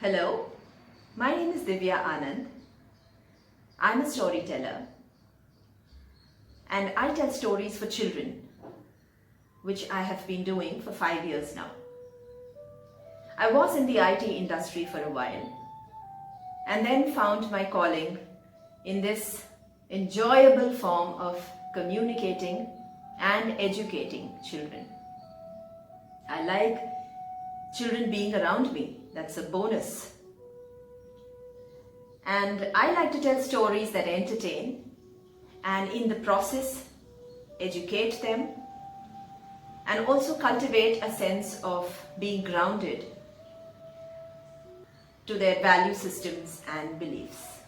Hello, my name is Divya Anand. I'm a storyteller and I tell stories for children, which I have been doing for 5 years now. I was in the IT industry for a while and then found my calling in this enjoyable form of communicating and educating children. I like children being around me. That's a bonus. And I like to tell stories that entertain and in the process educate them and also cultivate a sense of being grounded to their value systems and beliefs.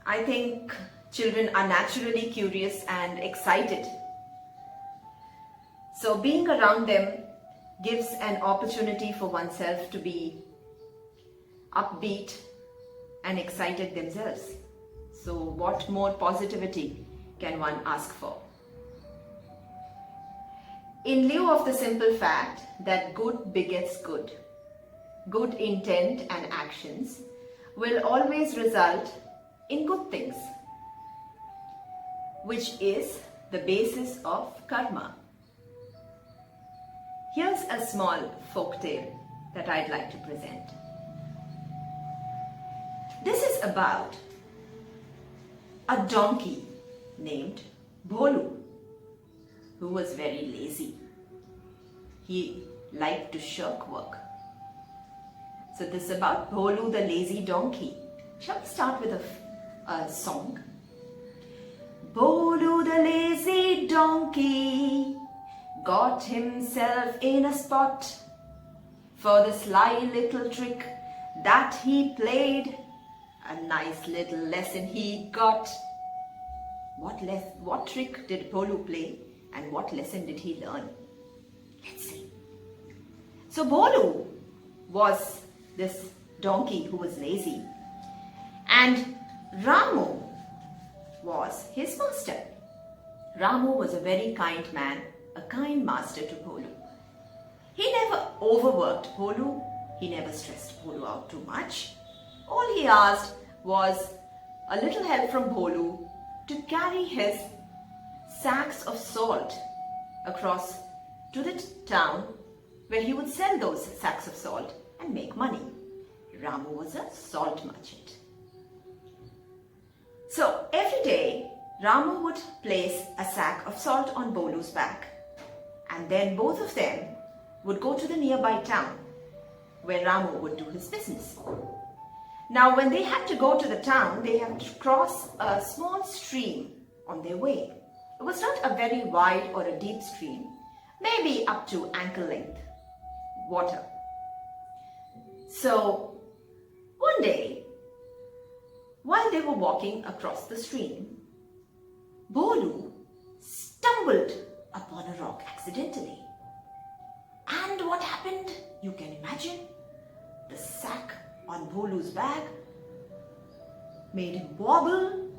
I think children are naturally curious and excited. So being around them gives an opportunity for oneself to be upbeat and excited themselves. So what more positivity can one ask for? In lieu of the simple fact that good begets good, good intent and actions will always result in good things, which is the basis of karma. Here's a small folk tale that I'd like to present. This is about a donkey named Bholu, who was very lazy. He liked to shirk work. So this is about Bholu the lazy donkey. Shall we start with a song? Bholu the lazy donkey got himself in a spot for the sly little trick that he played. A nice little lesson he got. What trick did Bholu play and what lesson did he learn? Let's see. So Bholu was this donkey who was lazy and Ramu was his master. Ramu was a very kind man, a kind master to Bholu. He never overworked Bholu. He never stressed Bholu out too much. All he asked was a little help from Bholu to carry his sacks of salt across to the town where he would sell those sacks of salt and make money. Ramu was a salt merchant. So every day, Ramu would place a sack of salt on Bholu's back, and then both of them would go to the nearby town where Ramu would do his business. Now, when they had to go to the town, they had to cross a small stream on their way. It was not a very wide or a deep stream, maybe up to ankle length water. So, one day, while they were walking across the stream, Bholu stumbled upon a rock accidentally. And what happened? You can imagine. The sack on Bholu's back made him wobble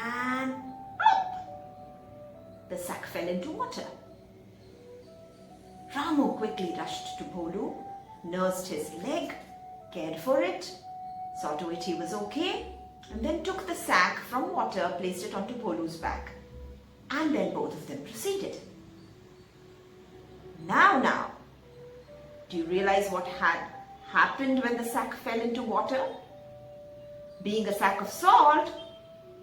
and plop! The sack fell into water. Ramu quickly rushed to Bholu, nursed his leg, cared for it, saw to it he was okay, and then took the sack from water, placed it onto Bholu's back, and then both of them proceeded. Now, do you realize what had happened when the sack fell into water? Being a sack of salt,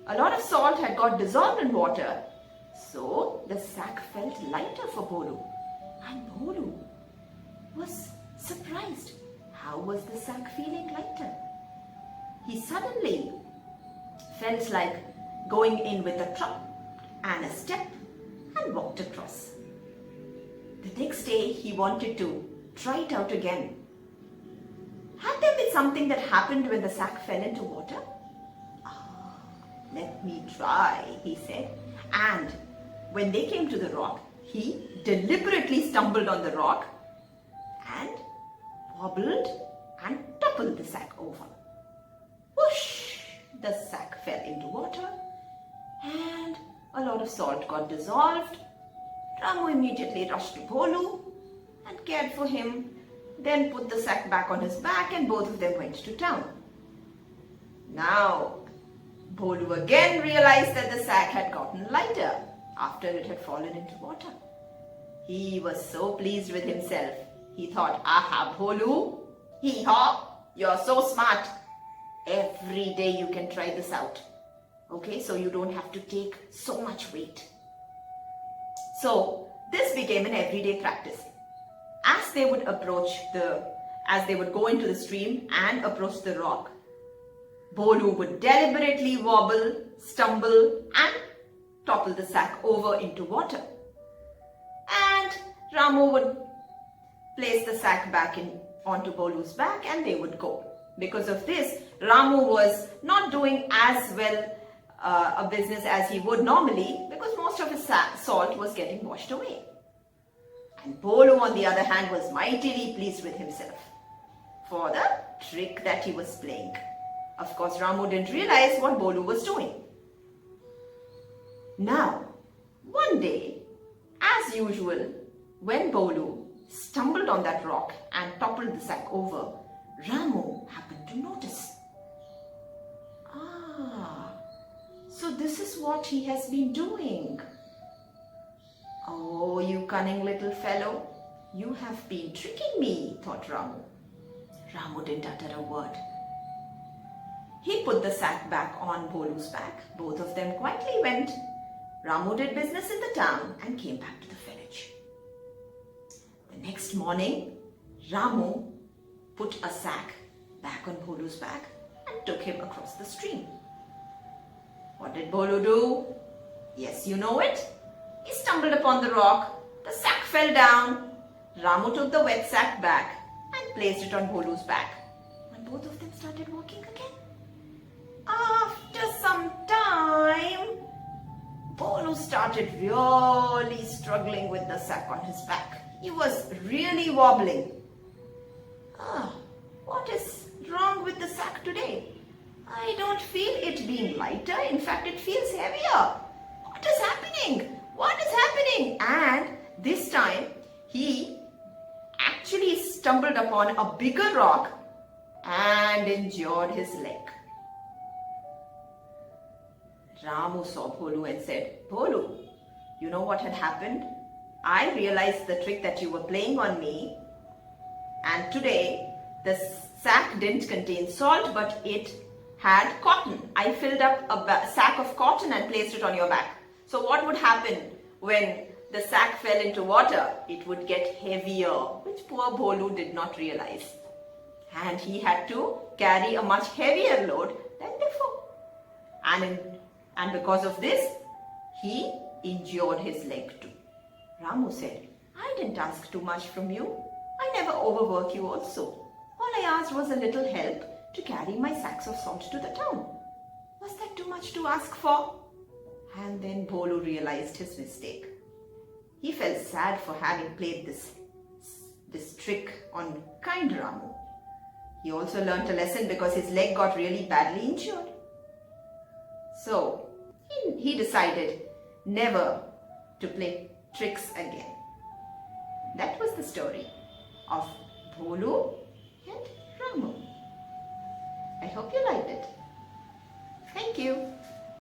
a lot of salt had got dissolved in water, so the sack felt lighter for Bholu. And Bholu was surprised. How was the sack feeling lighter? He suddenly felt like going in with a trot and a step and walked across. The next day he wanted to try it out again. Had there been something that happened when the sack fell into water? Let me try, he said. And when they came to the rock, he deliberately stumbled on the rock and wobbled and toppled the sack over. Whoosh! The sack fell into water and a lot of salt got dissolved. Ramu immediately rushed to Bholu and cared for him, then put the sack back on his back and both of them went to town. Now, Bolu again realized that the sack had gotten lighter after it had fallen into water. He was so pleased with himself. He thought, aha, Bolu, hee-haw, you're so smart. Every day you can try this out. Okay, so you don't have to take so much weight. So this became an everyday practice. As they would go into the stream and approach the rock, Bolu would deliberately wobble, stumble and topple the sack over into water. And Ramu would place the sack back onto Bolu's back and they would go. Because of this, Ramu was not doing as well a business as he would normally because most of his salt was getting washed away. And Bolu, on the other hand, was mightily pleased with himself for the trick that he was playing. Of course, Ramu didn't realize what Bolu was doing. Now, one day, as usual, when Bolu stumbled on that rock and toppled the sack over, Ramu happened to notice. So this is what he has been doing. Oh, you cunning little fellow, you have been tricking me, thought Ramu. Ramu didn't utter a word. He put the sack back on Bolu's back. Both of them quietly went. Ramu did business in the town and came back to the village. The next morning, Ramu put a sack back on Bolu's back and took him across the stream. What did Bolu do? Yes, you know it. He stumbled upon the rock. The sack fell down. Ramu took the wet sack back and placed it on Bolu's back. And both of them started walking again. After some time, Bolu started really struggling with the sack on his back. He was really wobbling. What is wrong with the sack today? I don't feel it being lighter. In fact, it feels heavier. What is happening? What is happening? And this time, he actually stumbled upon a bigger rock and injured his leg. Ramu saw Bolu and said, Bolu, you know what had happened? I realized the trick that you were playing on me, and today the sack didn't contain salt but it had cotton. I filled up a sack of cotton and placed it on your back. So what would happen when the sack fell into water? It would get heavier, which poor Bolu did not realize. And he had to carry a much heavier load than before. And because of this, he injured his leg too. Ramu said, I didn't ask too much from you. I never overwork you also. All I asked was a little help to carry my sacks of salt to the town. Was that too much to ask for? And then Bolu realized his mistake. He felt sad for having played this trick on kind Ramu. He also learnt a lesson because his leg got really badly injured. So he decided never to play tricks again. That was the story of Bolu and Ramu. I hope you liked it. Thank you.